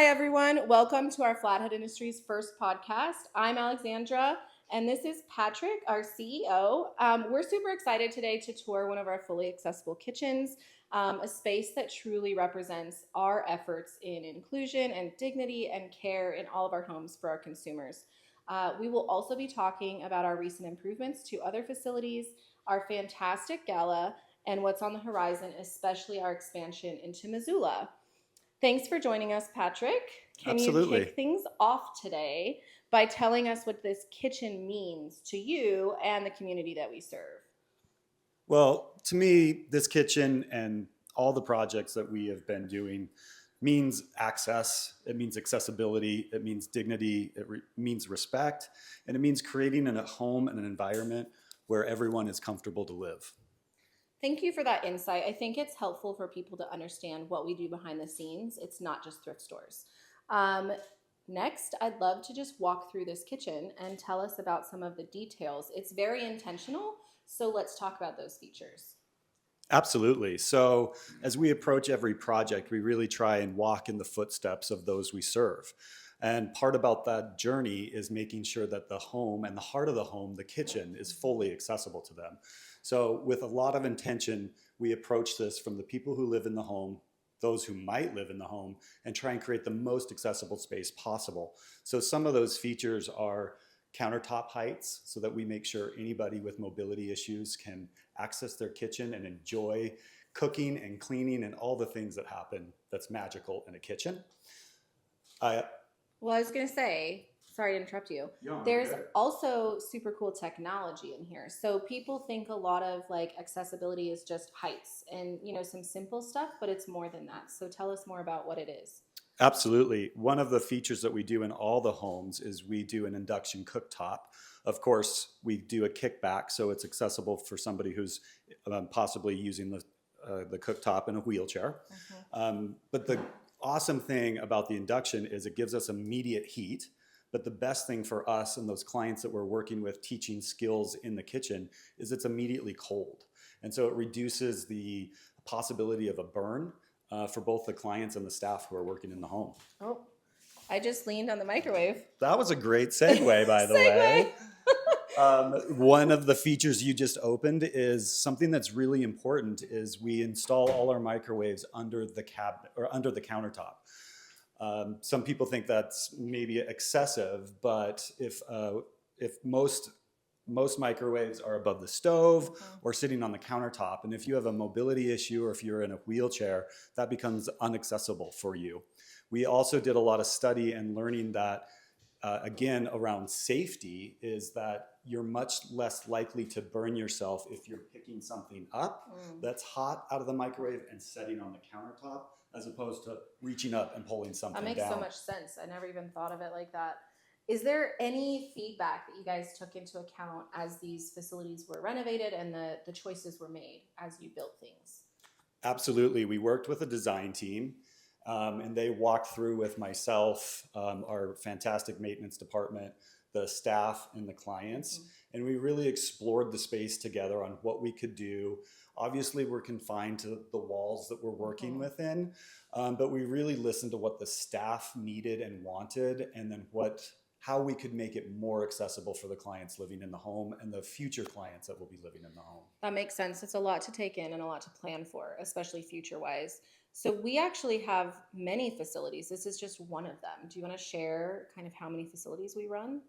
everyone. Welcome to our Flathead Industries first podcast. I'm Alexandra, and this is Patrick, our CEO. We're super excited today to tour one of our fully accessible kitchens, a space that truly represents our efforts in inclusion and dignity and care in all of our homes for our consumers. We will also be talking about our recent improvements to other facilities, our fantastic gala, and what's on the horizon, especially our expansion into Missoula. Thanks for joining us, Patrick. Can you Absolutely. kick things off today by telling us what this kitchen means to you and the community that we serve? Well, to me, this kitchen and all the projects that we have been doing means access, it means accessibility, it means dignity, means respect, and it means creating a home and an environment where everyone is comfortable to live. Thank you for that insight. I think it's helpful for people to understand what we do behind the scenes. It's not just thrift stores. Next, I'd love to just walk through this kitchen and tell us about some of the details. It's very intentional, so let's talk about those features. Absolutely. So as we approach every project, we really try and walk in the footsteps of those we serve. And part about that journey is making sure that the home and the heart of the home, the kitchen, is fully accessible to them. So with a lot of intention, we approach this from the people who live in the home, those who might live in the home, and try and create the most accessible space possible. So some of those features are countertop heights, so that we make sure anybody with mobility issues can access their kitchen and enjoy cooking and cleaning and all the things that happen that's magical in a kitchen. Well, I was going to say, sorry to interrupt you. There's also super cool technology in here. So people think a lot of like accessibility is just heights and, some simple stuff, but it's more than that. So tell us more about what it is. Absolutely. One of the features that we do in all the homes is we do an induction cooktop. Of course, we do a kickback, so it's accessible for somebody who's possibly using the cooktop in a wheelchair. But the awesome thing about the induction is it gives us immediate heat. But the best thing for us and those clients that we're working with teaching skills in the kitchen is it's immediately cold. And so it reduces the possibility of a burn for both the clients and the staff who are working in the home. Oh, I just leaned on the microwave. That was a great segue, by the way. One of the features you just opened is something that's really important is we install all our microwaves under the cabinet or under the countertop. Some people think that's maybe excessive, but if most microwaves are above the stove or sitting on the countertop, and if you have a mobility issue or if you're in a wheelchair, that becomes inaccessible for you. We also did a lot of study and learning that again, around safety, is that you're much less likely to burn yourself if you're picking something up that's hot out of the microwave and setting on the countertop, as opposed to reaching up and pulling something down. That makes so much sense. I never even thought of it like that. Is there any feedback that you guys took into account as these facilities were renovated and the choices were made as you built things? Absolutely. We worked with a design team. And they walked through with myself, our fantastic maintenance department, the staff, and the clients. And we really explored the space together on what we could do. Obviously, we're confined to the walls that we're working within, but we really listened to what the staff needed and wanted, and then how we could make it more accessible for the clients living in the home and the future clients that will be living in the home. That makes sense. It's a lot to take in and a lot to plan for, especially future-wise. So we actually have many facilities. This is just one of them. Do you want to share kind of how many facilities we run?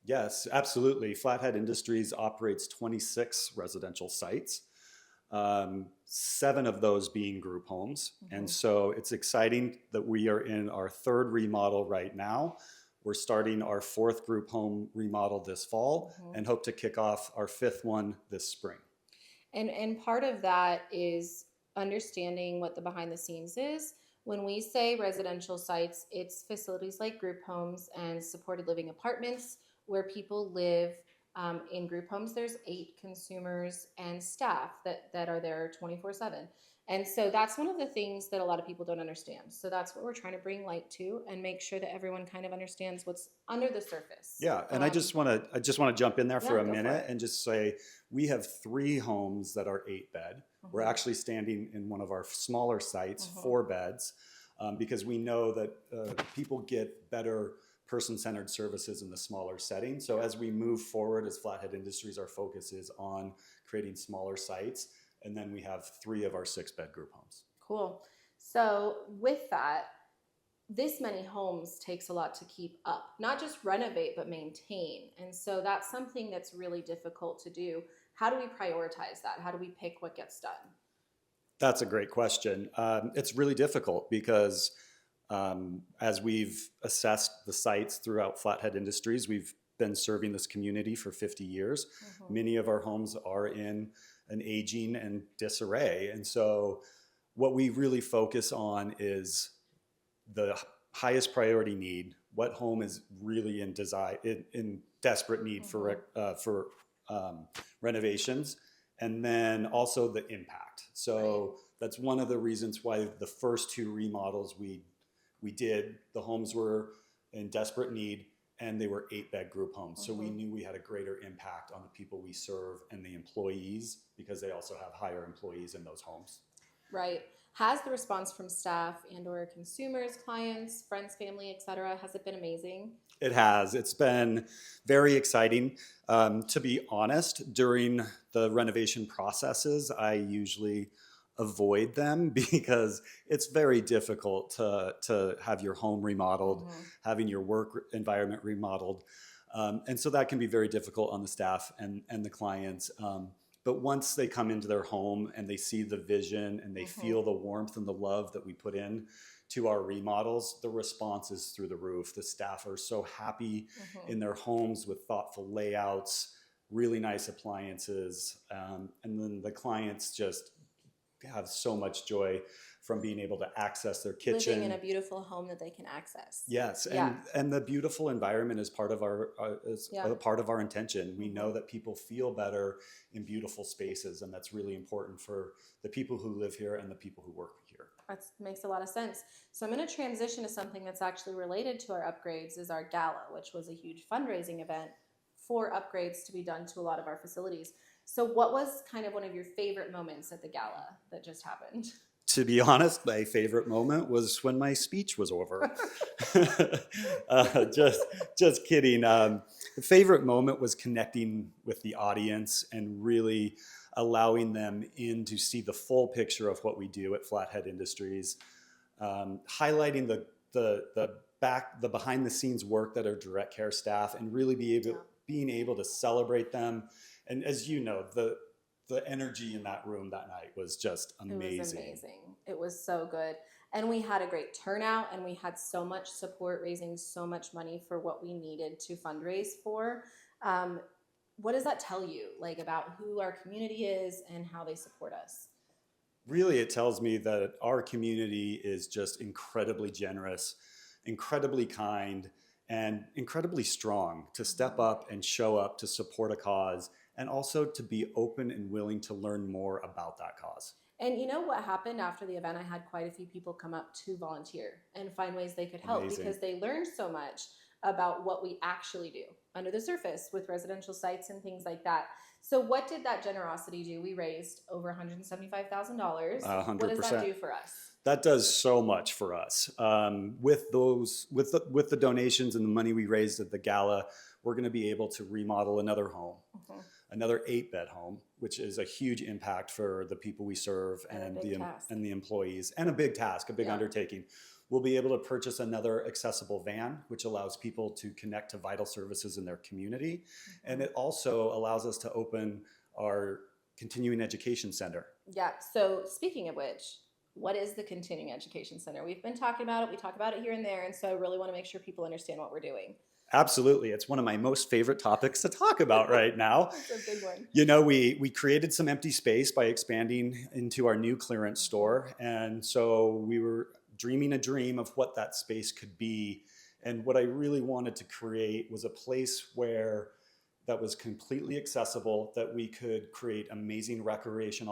Yes, absolutely. Flathead Industries operates 26 residential sites, 7 of those being group homes. And so it's exciting that we are in our 3rd remodel right now. We're starting our 4th group home remodel this fall and hope to kick off our 5th one this spring. And part of that is understanding what the behind the scenes is. When we say residential sites, it's facilities like group homes and supported living apartments where people live in group homes. There's 8 consumers and staff that are there 24/7. And so that's one of the things that a lot of people don't understand. So that's what we're trying to bring light to and make sure that everyone kind of understands what's under the surface. Yeah, and I just want to jump in there for a minute and just say we have 3 homes that are 8 bed. We're actually standing in one of our smaller sites, 4 beds. because we know that people get better person-centered services in the smaller setting. So as we move forward as Flathead Industries, our focus is on creating smaller sites. And then we have 3 of our 6-bed group homes. Cool. So with that, this many homes takes a lot to keep up, not just renovate, but maintain. And so that's something that's really difficult to do. How do we prioritize that? How do we pick what gets done? That's a great question. It's really difficult because as we've assessed the sites throughout Flathead Industries, we've been serving this community for 50 years. Mm-hmm. Many of our homes are in an aging and disarray. And so what we really focus on is the highest priority need. What home is really in desperate need mm-hmm. for renovations, and then also the impact. So that's one of the reasons why the first 2 remodels we did, the homes were in desperate need, and they were 8-bed group homes. Mm-hmm. So we knew we had a greater impact on the people we serve and the employees, because they also have higher employees in those homes. Right. Has the response from staff and or consumers, clients, friends, family, et cetera, has it been amazing? It has. It's been very exciting. To be honest, during the renovation processes, I usually avoid them because it's very difficult to have your home remodeled, mm-hmm. having your work environment remodeled. And so that can be very difficult on the staff and the clients. But once they come into their home and they see the vision and they mm-hmm. feel the warmth and the love that we put in to our remodels, the response is through the roof. The staff are so happy mm-hmm. in their homes with thoughtful layouts, really nice appliances. And then the clients just have so much joy from being able to access their kitchen. Living in a beautiful home that they can access. Yes, and the beautiful environment is part of our part of our intention. We know that people feel better in beautiful spaces, and that's really important for the people who live here and the people who work here. That makes a lot of sense. So I'm going to transition to something that's actually related to our upgrades, is our gala, which was a huge fundraising event for upgrades to be done to a lot of our facilities. So what was kind of one of your favorite moments at the gala that just happened? To be honest, my favorite moment was when my speech was over. Just kidding. The favorite moment was connecting with the audience and really allowing them in to see the full picture of what we do at Flathead Industries, highlighting the behind the scenes work that our direct care staff, and really being able to celebrate them. And as you know, the energy in that room that night was just amazing. It was amazing. It was so good. And we had a great turnout, and we had so much support, raising so much money for what we needed to fundraise for. What does that tell you, like, about who our community is and how they support us? Really, it tells me that our community is just incredibly generous, incredibly kind, and incredibly strong to step up and show up to support a cause, and also to be open and willing to learn more about that cause. And you know what happened after the event? I had quite a few people come up to volunteer and find ways they could help. Amazing. Because they learned so much about what we actually do under the surface with residential sites and things like that. So what did that generosity do? We raised over $175,000. 100%. What does that do for us? That does so much for us. With the donations and the money we raised at the gala, we're going to be able to remodel another home, mm-hmm. another 8-bed home, which is a huge impact for the people we serve and the employees, and a big task, a big undertaking. We'll be able to purchase another accessible van, which allows people to connect to vital services in their community. Mm-hmm. And it also allows us to open our continuing education center. Yeah. So speaking of which, what is the Continuing Education Center? We've been talking about it. We talk about it here and there. And so I really want to make sure people understand what we're doing. Absolutely. It's one of my most favorite topics to talk about right now. It's a big one. You know, we created some empty space by expanding into our new clearance store. And so we were dreaming a dream of what that space could be. And what I really wanted to create was a place where that was completely accessible, that we could create amazing recreation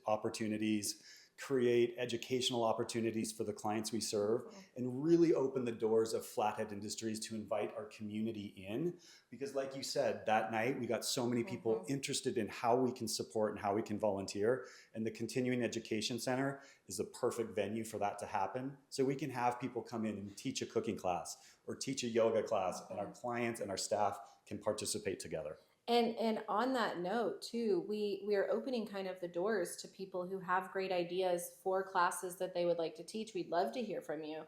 opportunities, create educational opportunities for the clients we serve, and really open the doors of Flathead Industries to invite our community in. Because like you said, that night we got so many people interested in how we can support and how we can volunteer. And the Continuing Education Center is a perfect venue for that to happen. So we can have people come in and teach a cooking class or teach a yoga class, and our clients and our staff can participate together. And on that note too, we are opening kind of the doors to people who have great ideas for classes that they would like to teach. We'd love to hear from you.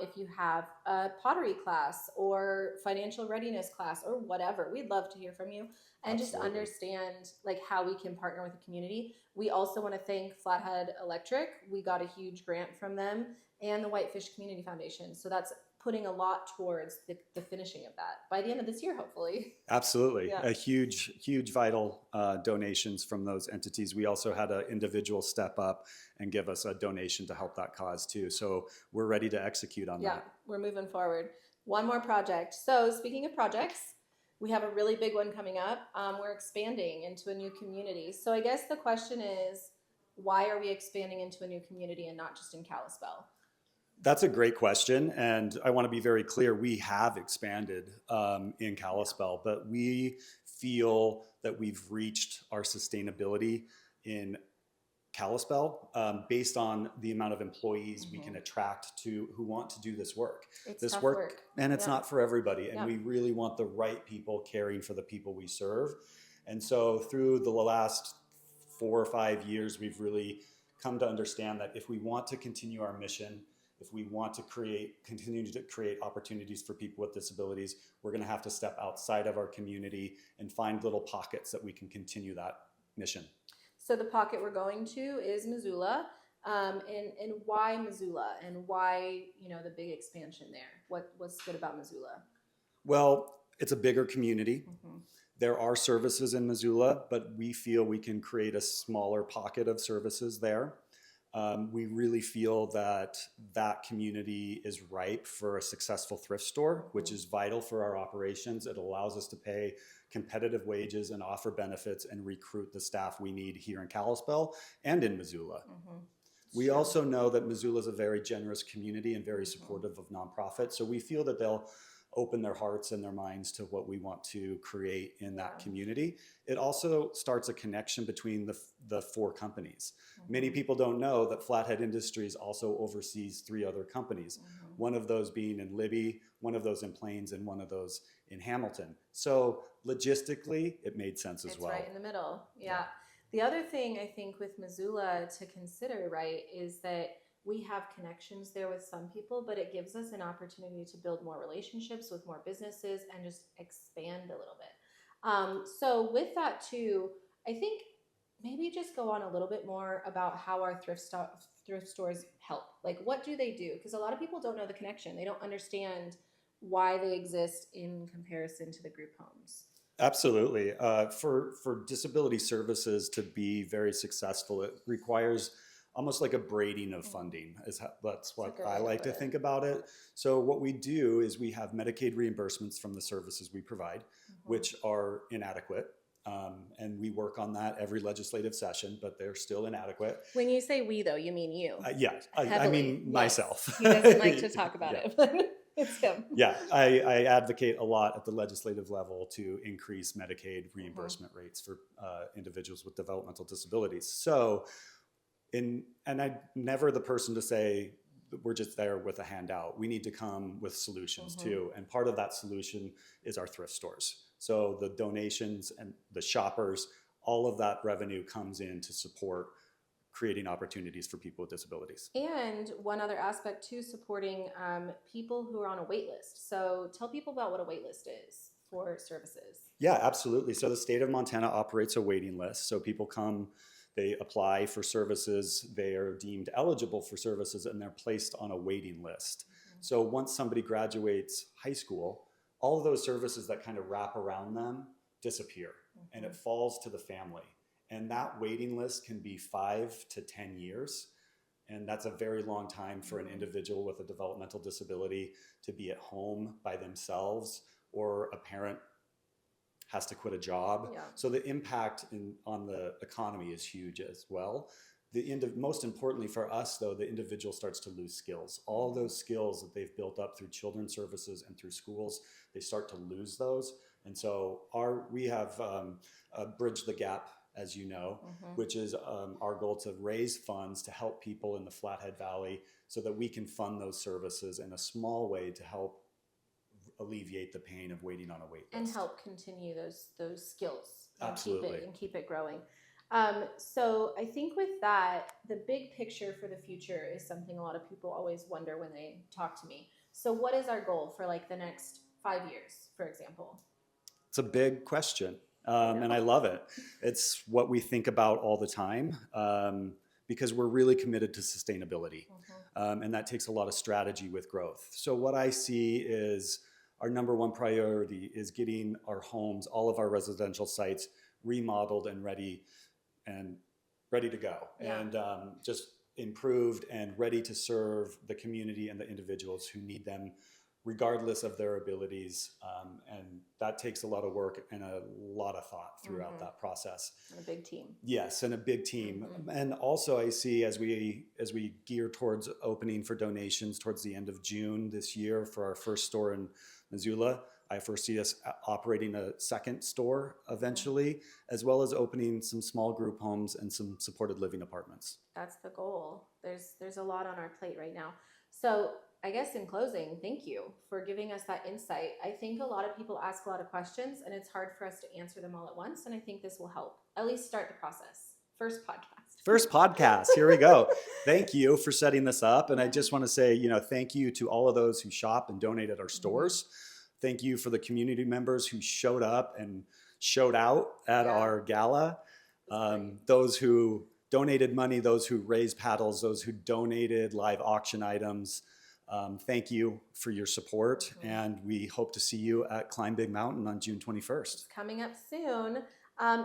If you have a pottery class or financial readiness class or whatever, we'd love to hear from you and just understand like how we can partner with the community. We also want to thank Flathead Electric. We got a huge grant from them, and the Whitefish Community Foundation. So that's putting a lot towards the finishing of that by the end of this year, hopefully. Absolutely. Yeah. A huge vital donations from those entities. We also had an individual step up and give us a donation to help that cause too. So we're ready to execute on that. Yeah, we're moving forward. One more project. So speaking of projects, we have a really big one coming up. We're expanding into a new community. So I guess the question is, why are we expanding into a new community and not just in Kalispell? That's a great question, and I want to be very clear. We have expanded in Kalispell, but we feel that we've reached our sustainability in Kalispell based on the amount of employees we can attract to who want to do this work. It's this tough work, and it's not for everybody, and we really want the right people caring for the people we serve. And so through the last 4 or 5 years, we've really come to understand that if we want to continue our mission, if we want to continue to create opportunities for people with disabilities, we're going to have to step outside of our community and find little pockets that we can continue that mission. So the pocket we're going to is Missoula, and why Missoula, and why the big expansion there? What's good about Missoula? Well, it's a bigger community. There are services in Missoula, but we feel we can create a smaller pocket of services there. We really feel that that community is ripe for a successful thrift store, which is vital for our operations. It allows us to pay competitive wages and offer benefits and recruit the staff we need here in Kalispell and in Missoula. We also know that Missoula is a very generous community and very supportive of nonprofits. So we feel that they'll open their hearts and their minds to what we want to create in that community. It also starts a connection between the 4 companies. Many people don't know that Flathead Industries also oversees 3 other companies, one of those being in Libby, one of those in Plains, and one of those in Hamilton. So logistically, it made sense as well. It's right in the middle. Yeah. The other thing I think with Missoula to consider, right, is that we have connections there with some people, but it gives us an opportunity to build more relationships with more businesses and just expand a little bit. So with that too, I think maybe just go on a little bit more about how our thrift stores help. Like, what do they do? Because a lot of people don't know the connection. They don't understand why they exist in comparison to the group homes. Absolutely. For disability services to be very successful, it requires almost like a braiding of funding. That's what I like to think about it. So what we do is we have Medicaid reimbursements from the services we provide, which are inadequate. And we work on that every legislative session, but they're still inadequate. When you say we, though, you mean you? Yeah, I mean myself. He doesn't like to talk about it, but it's him. Yeah, I advocate a lot at the legislative level to increase Medicaid reimbursement rates for individuals with developmental disabilities. So, and I'm never the person to say we're just there with a handout. We need to come with solutions too. And part of that solution is our thrift stores. So the donations and the shoppers, all of that revenue comes in to support creating opportunities for people with disabilities. And one other aspect too, supporting people who are on a wait list. So tell people about what a wait list is for services. Yeah, absolutely. So the state of Montana operates a waiting list. So people come, they apply for services, they are deemed eligible for services, and they're placed on a waiting list. So once somebody graduates high school, all of those services that kind of wrap around them disappear, and it falls to the family. And that waiting list can be 5 to 10 years. And that's a very long time for an individual with a developmental disability to be at home by themselves, or a parent has to quit a job. Yeah. So the impact on the economy is huge as well. most importantly for us, though, the individual starts to lose skills. All those skills that they've built up through children's services and through schools, they start to lose those. And so we have Bridge the Gap, as you know, which is our goal to raise funds to help people in the Flathead Valley so that we can fund those services in a small way to help alleviate the pain of waiting on a wait list. And help continue those skills. Absolutely. And keep it growing. So I think with that, the big picture for the future is something a lot of people always wonder when they talk to me. So what is our goal for like the next 5 years, for example? It's a big question. And I love it. It's what we think about all the time because we're really committed to sustainability. And that takes a lot of strategy with growth. So what I see is our number one priority is getting our homes, all of our residential sites remodeled and ready to go. Yeah. And just improved and ready to serve the community and the individuals who need them regardless of their abilities. And that takes a lot of work and a lot of thought throughout that process. And a big team. Yes, and a big team. And also I see as we gear towards opening for donations towards the end of June this year for our first store in Missoula, I foresee us operating a second store eventually, as well as opening some small group homes and some supported living apartments. That's the goal. There's a lot on our plate right now. So I guess in closing, thank you for giving us that insight. I think a lot of people ask a lot of questions and it's hard for us to answer them all at once. And I think this will help at least start the process. First podcast. Here we go. Thank you for setting this up. And I just want to say, thank you to all of those who shop and donate at our stores. Thank you for the community members who showed up and showed out at our gala. Those who donated money, those who raised paddles, those who donated live auction items. Thank you for your support. And we hope to see you at Climb Big Mountain on June 21st. It's coming up soon.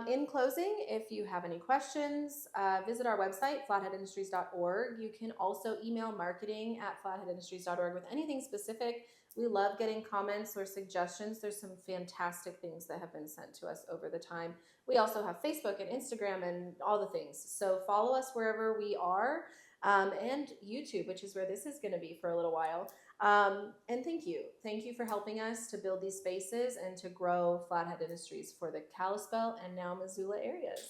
In closing, if you have any questions, visit our website, flatheadindustries.org. You can also email marketing@flatheadindustries.org with anything specific. We love getting comments or suggestions. There's some fantastic things that have been sent to us over the time. We also have Facebook and Instagram and all the things. So follow us wherever we are, and YouTube, which is where this is going to be for a little while. And thank you. Thank you for helping us to build these spaces and to grow Flathead Industries for the Kalispell and now Missoula areas.